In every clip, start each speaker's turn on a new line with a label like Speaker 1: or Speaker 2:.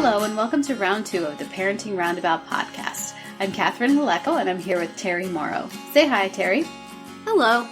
Speaker 1: Hello and welcome to round 2 of the Parenting Roundabout podcast. I'm Catherine Haleko and I'm here with Terry Morrow. Say hi, Terry.
Speaker 2: Hello.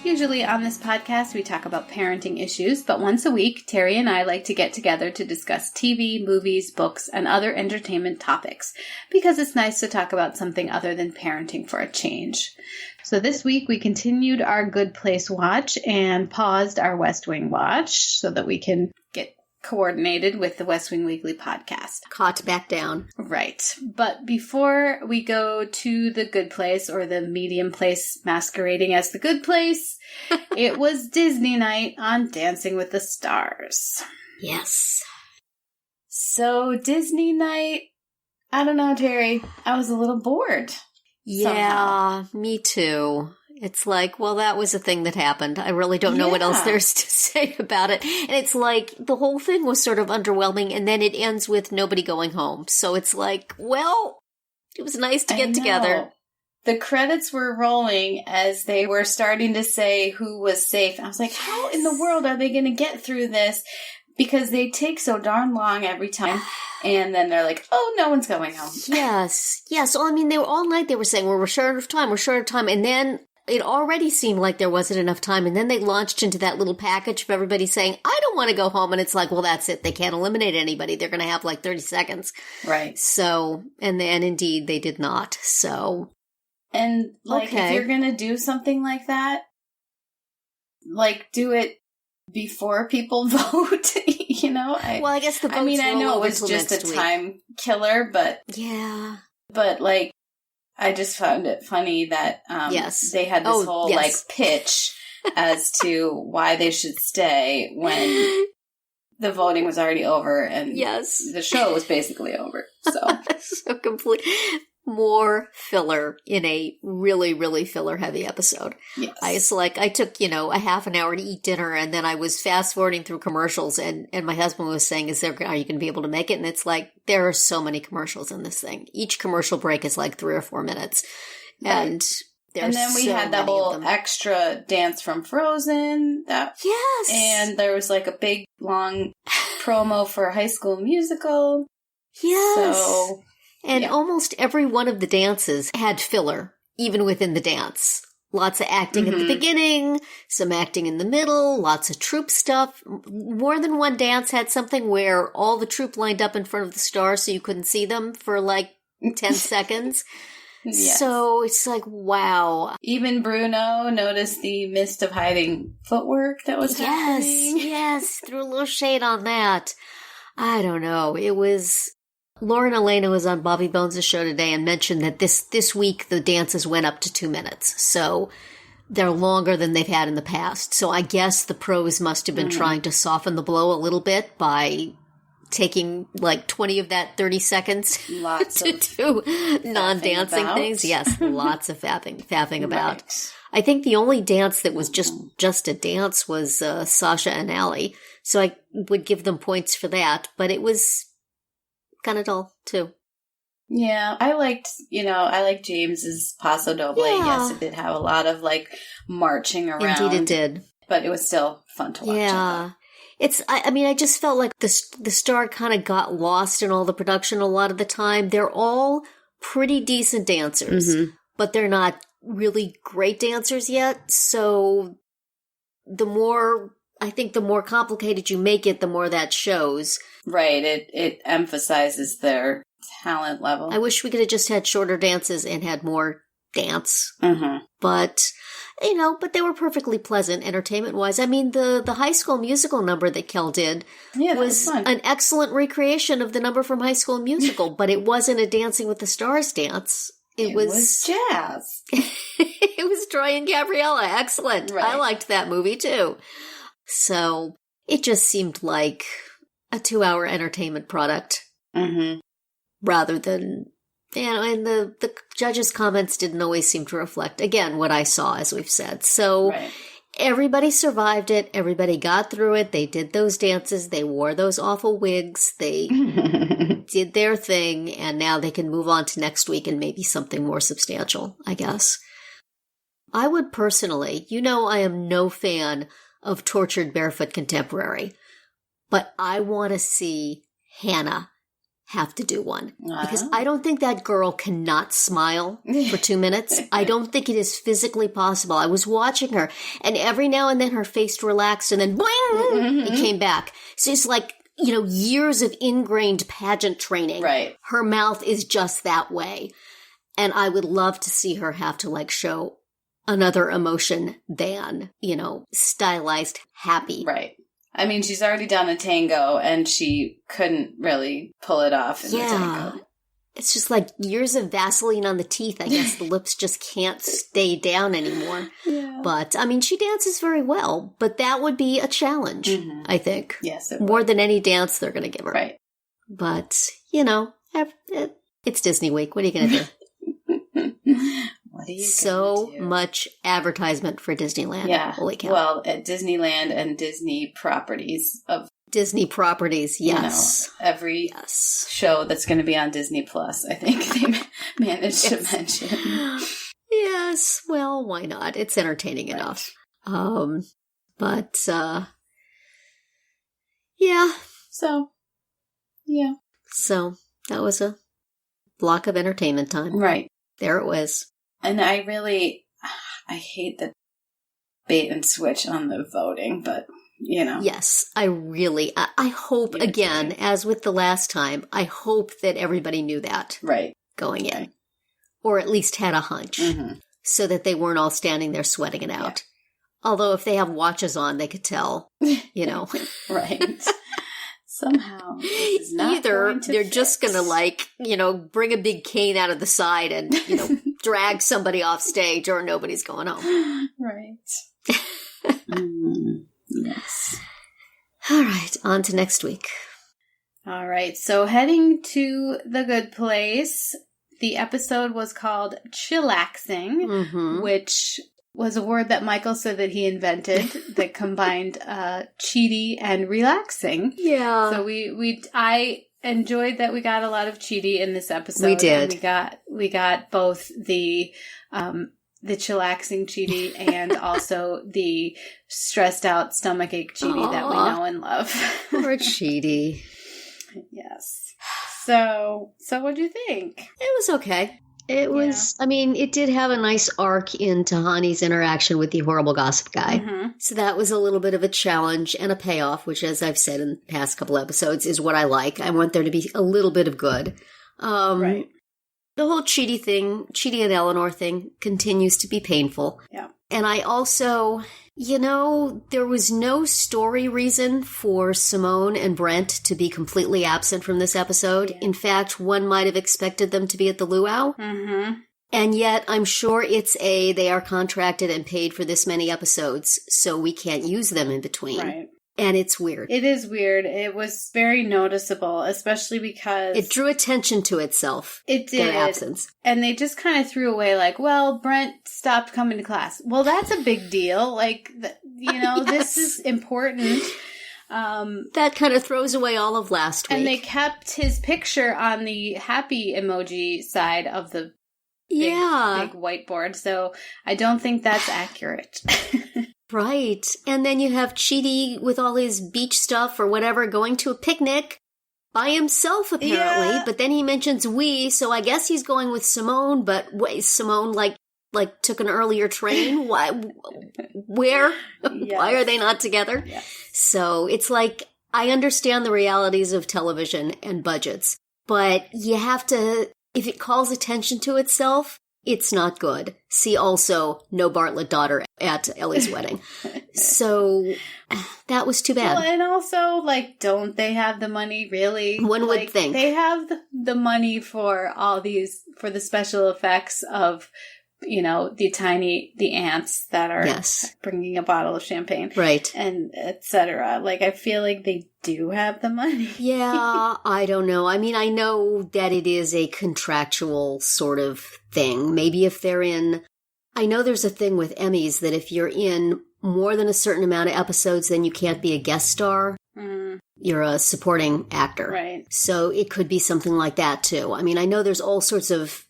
Speaker 1: Usually on this podcast we talk about parenting issues, but once a week, Terry and I like to get together to discuss TV, movies, books, and other entertainment topics, because it's nice to talk about something other than parenting for a change. So this week we continued our Good Place watch and paused our West Wing watch so that we can get coordinated with the West Wing Weekly podcast.
Speaker 2: Caught back down.
Speaker 1: Right. But before we go to the Good Place, or the medium place masquerading as the Good Place, it was Disney night on Dancing with the Stars.
Speaker 2: Yes.
Speaker 1: So Disney night, I don't know, Terry, I was a little bored.
Speaker 2: Yeah, somehow. Me too. It's like, well, that was a thing that happened. I really don't know what else there's to say about it. And it's like, the whole thing was sort of underwhelming, and then it ends with nobody going home. So it's like, well, it was nice to get together.
Speaker 1: The credits were rolling as they were starting to say who was safe. I was like, how in the world are they going to get through this? Because they take so darn long every time. And then they're like, oh, no one's going home.
Speaker 2: Yes. So, I mean, they were all night, they were saying, well, we're short of time. And then it already seemed like there wasn't enough time. And then they launched into that little package of everybody saying, I don't want to go home. And it's like, well, that's it. They can't eliminate anybody. They're going to have like 30 seconds.
Speaker 1: Right.
Speaker 2: So, and then indeed they did not. So.
Speaker 1: And like, if you're going to do something like that, like do it before people vote, you know?
Speaker 2: I guess the votes
Speaker 1: I know it was just a time killer, but.
Speaker 2: Yeah.
Speaker 1: But like, I just found it funny that they had this whole like pitch as to why they should stay when the voting was already over and the show was basically over. So
Speaker 2: complete. More filler in a really, really filler-heavy episode.
Speaker 1: Yes.
Speaker 2: I took, a half an hour to eat dinner, and then I was fast-forwarding through commercials, and my husband was saying, are you going to be able to make it? And it's like, there are so many commercials in this thing. Each commercial break is like 3 or 4 minutes. Right. And
Speaker 1: then we had that whole extra dance from Frozen.
Speaker 2: Yes.
Speaker 1: And there was like a big, long promo for High School Musical.
Speaker 2: Yes.
Speaker 1: So...
Speaker 2: And almost every one of the dances had filler, even within the dance. Lots of acting at the beginning, some acting in the middle, lots of troop stuff. More than one dance had something where all the troop lined up in front of the stars so you couldn't see them for like 10 seconds. Yes. So it's like, wow.
Speaker 1: Even Bruno noticed the mist of hiding footwork that was happening.
Speaker 2: Yes, threw a little shade on that. I don't know. It was... Lauren Elena was on Bobby Bones' show today and mentioned that this week the dances went up to 2 minutes. So they're longer than they've had in the past. So I guess the pros must have been trying to soften the blow a little bit by taking like 20 of that 30 seconds to do non-dancing things. Yes, lots of faffing about. Right. I think the only dance that was just a dance was Sasha and Allie. So I would give them points for that. But it was... kind of dull, too.
Speaker 1: Yeah, I liked James's Paso Doble. Yeah. Yes, it did have a lot of, like, marching around.
Speaker 2: Indeed it did.
Speaker 1: But it was still fun to watch.
Speaker 2: Yeah. I just felt like the star kind of got lost in all the production a lot of the time. They're all pretty decent dancers, but they're not really great dancers yet. So the more complicated you make it, the more that shows.
Speaker 1: Right. It emphasizes their talent level.
Speaker 2: I wish we could have just had shorter dances and had more dance. But, but they were perfectly pleasant entertainment-wise. I mean, the High School Musical number that Kel did was an excellent recreation of the number from High School Musical, but it wasn't a Dancing with the Stars dance. It was
Speaker 1: jazz.
Speaker 2: It was Troy and Gabriella. Excellent. Right. I liked that movie, too. So it just seemed like a 2-hour entertainment product rather than, and the judges' comments didn't always seem to reflect, again, what I saw, as we've said. So everybody survived it. Everybody got through it. They did those dances. They wore those awful wigs. They did their thing. And now they can move on to next week and maybe something more substantial, I guess. I would personally, I am no fan of tortured barefoot contemporary. But I want to see Hannah have to do one. Because I don't think that girl cannot smile for 2 minutes. I don't think it is physically possible. I was watching her, and every now and then her face relaxed, and then boing, it came back. So it's like, years of ingrained pageant training.
Speaker 1: Right.
Speaker 2: Her mouth is just that way. And I would love to see her have to show another emotion than, stylized happy.
Speaker 1: Right. I mean, she's already done a tango, and she couldn't really pull it off in the tango.
Speaker 2: It's just like years of Vaseline on the teeth. I guess the lips just can't stay down anymore. Yeah. But, I mean, she dances very well, but that would be a challenge, I think.
Speaker 1: Yes, it
Speaker 2: More
Speaker 1: would.
Speaker 2: than any dance they're going to give her.
Speaker 1: Right.
Speaker 2: But, it's Disney Week. What are you going to do?
Speaker 1: What are you
Speaker 2: so
Speaker 1: gonna do?
Speaker 2: Much advertisement for Disneyland.
Speaker 1: Yeah.
Speaker 2: Holy cow.
Speaker 1: Well, at Disneyland and Disney properties of
Speaker 2: Disney properties, yes.
Speaker 1: Every show that's going to be on Disney Plus, I think they managed to mention.
Speaker 2: Yes, well, why not? It's entertaining enough. But yeah.
Speaker 1: So
Speaker 2: that was a block of entertainment time.
Speaker 1: Right.
Speaker 2: There it was.
Speaker 1: And I hate the bait and switch on the voting, but,
Speaker 2: Yes, I hope, again, as with the last time, I hope that everybody knew that.
Speaker 1: Right.
Speaker 2: Going in. Or at least had a hunch. So that they weren't all standing there sweating it out. Yeah. Although if they have watches on, they could tell,
Speaker 1: Right. Somehow. This is not
Speaker 2: either they're just going to bring a big cane out of the side and, drag somebody off stage, or nobody's going home.
Speaker 1: Right. Yes.
Speaker 2: All right. On to next week.
Speaker 1: All right. So heading to the good place, the episode was called Chillaxing, which was a word that Michael said that he invented that combined cheaty and relaxing. Yeah. So I enjoyed that we got a lot of cheaty in this episode.
Speaker 2: We did.
Speaker 1: And we got both the chillaxing cheaty and also the stressed out stomachache cheaty that we know and love.
Speaker 2: Poor cheaty.
Speaker 1: Yes. So what'd you think?
Speaker 2: It was okay. It was, it did have a nice arc in Tahani's interaction with the horrible gossip guy. So that was a little bit of a challenge and a payoff, which, as I've said in the past couple episodes, is what I like. I want there to be a little bit of good.
Speaker 1: Right.
Speaker 2: The whole Chidi and Eleanor thing continues to be painful.
Speaker 1: Yeah.
Speaker 2: And I also, there was no story reason for Simone and Brent to be completely absent from this episode. Yeah. In fact, one might have expected them to be at the luau. And yet, I'm sure they are contracted and paid for this many episodes, so we can't use them in between. Right. And it's weird.
Speaker 1: It is weird. It was very noticeable, especially because
Speaker 2: it drew attention to itself.
Speaker 1: It did.
Speaker 2: Their absence.
Speaker 1: And they just kind of threw away Brent stopped coming to class. Well, that's a big deal. Yes. This is important.
Speaker 2: That kind of throws away all of last week.
Speaker 1: And they kept his picture on the happy emoji side of the big whiteboard. So I don't think that's accurate.
Speaker 2: Right. And then you have Chidi with all his beach stuff or whatever going to a picnic by himself, apparently. Yeah. But then he mentions we, so I guess he's going with Simone, but Simone, took an earlier train? Why? Where? Yes. Why are they not together? Yes. So it's I understand the realities of television and budgets, but you have to, if it calls attention to itself, it's not good. See also no Bartlett daughter at Ellie's wedding. So that was too bad.
Speaker 1: Well, and also, don't they have the money, really?
Speaker 2: One would think.
Speaker 1: They have the money for all these, for the special effects of, the ants that are bringing a bottle of champagne. Right. And et cetera. I feel like they do have the money.
Speaker 2: Yeah, I don't know. I know that it is a contractual sort of thing. Maybe if they're in... I know there's a thing with Emmys that if you're in more than a certain amount of episodes, then you can't be a guest star. You're a supporting actor.
Speaker 1: Right.
Speaker 2: So it could be something like that, too. I know there's all sorts of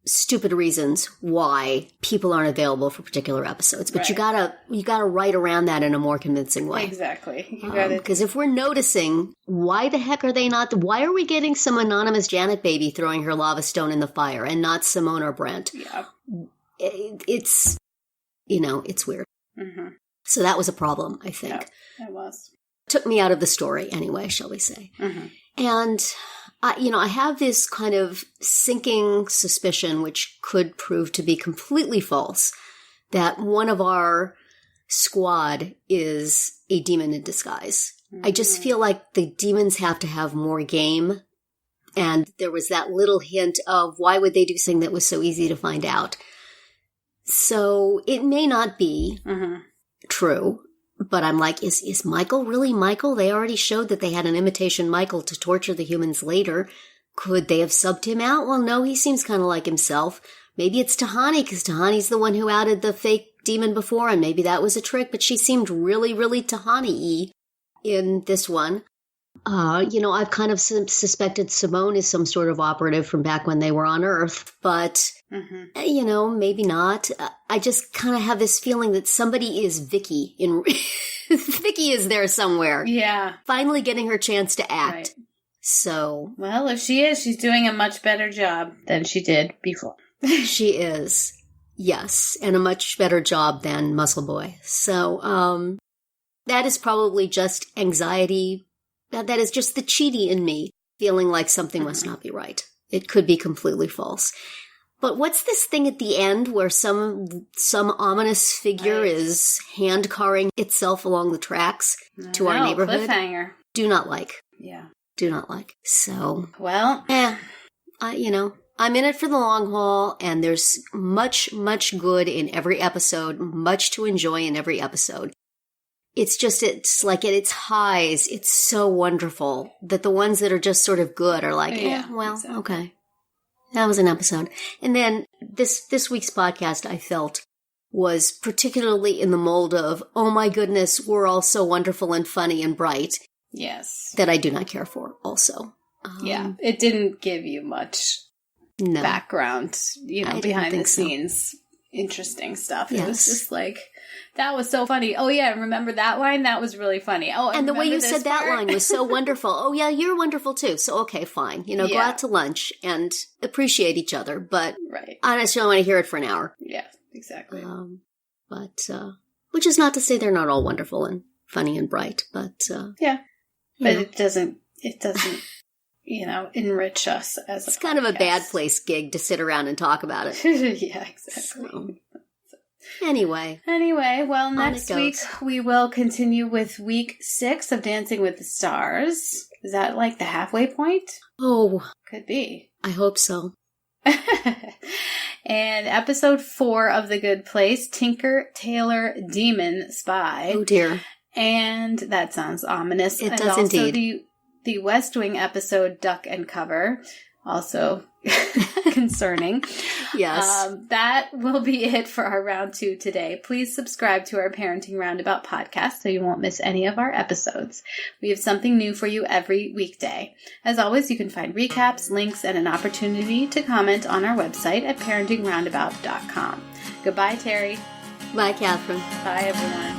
Speaker 2: stupid reasons why people aren't available for particular episodes, but
Speaker 1: Right.
Speaker 2: you gotta write around that in a more convincing way.
Speaker 1: Exactly. You got it.
Speaker 2: Because if we're noticing, why the heck are they not? Why are we getting some anonymous Janet baby throwing her lava stone in the fire and not Simone or Brent?
Speaker 1: Yeah.
Speaker 2: It's it's weird.
Speaker 1: Mm-hmm.
Speaker 2: So that was a problem, I think.
Speaker 1: Yeah, it was.
Speaker 2: Took me out of the story anyway, shall we say.
Speaker 1: Mm-hmm.
Speaker 2: And, I have this kind of sinking suspicion, which could prove to be completely false, that one of our squad is a demon in disguise. I just feel like the demons have to have more game. And there was that little hint of why would they do something that was so easy to find out. So it may not be true. But I'm like, is Michael really Michael? They already showed that they had an imitation Michael to torture the humans later. Could they have subbed him out? Well, no, he seems kind of like himself. Maybe it's Tahani, because Tahani's the one who outed the fake demon before, and maybe that was a trick, but she seemed really, really Tahani-y in this one. I've kind of suspected Simone is some sort of operative from back when they were on Earth, but, maybe not. I just kind of have this feeling that somebody is Vicky. Vicky is there somewhere.
Speaker 1: Yeah.
Speaker 2: Finally getting her chance to act.
Speaker 1: Right.
Speaker 2: So.
Speaker 1: Well, if she is, she's doing a much better job than she did before.
Speaker 2: She is. Yes. And a much better job than Muscle Boy. So, that is probably just anxiety. That is just the cheaty in me feeling like something must not be right. It could be completely false. But what's this thing at the end where some ominous figure is hand-carring itself along the tracks to our neighborhood?
Speaker 1: Cliffhanger.
Speaker 2: Do not like.
Speaker 1: Yeah.
Speaker 2: Do not like. So.
Speaker 1: Well.
Speaker 2: I'm in it for the long haul, and there's much, much good in every episode, much to enjoy in every episode. It's like at its highs, it's so wonderful that the ones that are just sort of good are like, exactly. Okay. That was an episode. And then this week's podcast, I felt, was particularly in the mold of, oh my goodness, we're all so wonderful and funny and bright.
Speaker 1: Yes.
Speaker 2: That I do not care for also.
Speaker 1: It didn't give you much background, behind the scenes. Interesting stuff. Yes. It was just like, that was so funny. Oh yeah, remember that line? That was really funny. Oh, and
Speaker 2: the way you said that line was so wonderful. Oh yeah, you're wonderful too. So okay, fine. Go out to lunch and appreciate each other. But I just don't want to hear it for an hour.
Speaker 1: Yeah, exactly.
Speaker 2: Which is not to say they're not all wonderful and funny and bright, but
Speaker 1: it doesn't enrich us as
Speaker 2: it's kind of a bad place gig to sit around and talk about it.
Speaker 1: Yeah, exactly.
Speaker 2: So. Anyway,
Speaker 1: well, next week we will continue with week 6 of Dancing with the Stars. Is that like the halfway point?
Speaker 2: Oh.
Speaker 1: Could be.
Speaker 2: I hope so.
Speaker 1: And episode 4 of The Good Place, Tinker, Tailor, Demon, Spy.
Speaker 2: Oh dear.
Speaker 1: And that sounds ominous.
Speaker 2: It
Speaker 1: and
Speaker 2: does
Speaker 1: also
Speaker 2: indeed.
Speaker 1: The West Wing episode, Duck and Cover. Also concerning.
Speaker 2: Yes.
Speaker 1: That will be it for our round 2 today. Please subscribe to our Parenting Roundabout podcast so you won't miss any of our episodes. We have something new for you every weekday. As always, you can find recaps, links, and an opportunity to comment on our website at parentingroundabout.com. Goodbye, Terry.
Speaker 2: Bye, Catherine.
Speaker 1: Bye, everyone.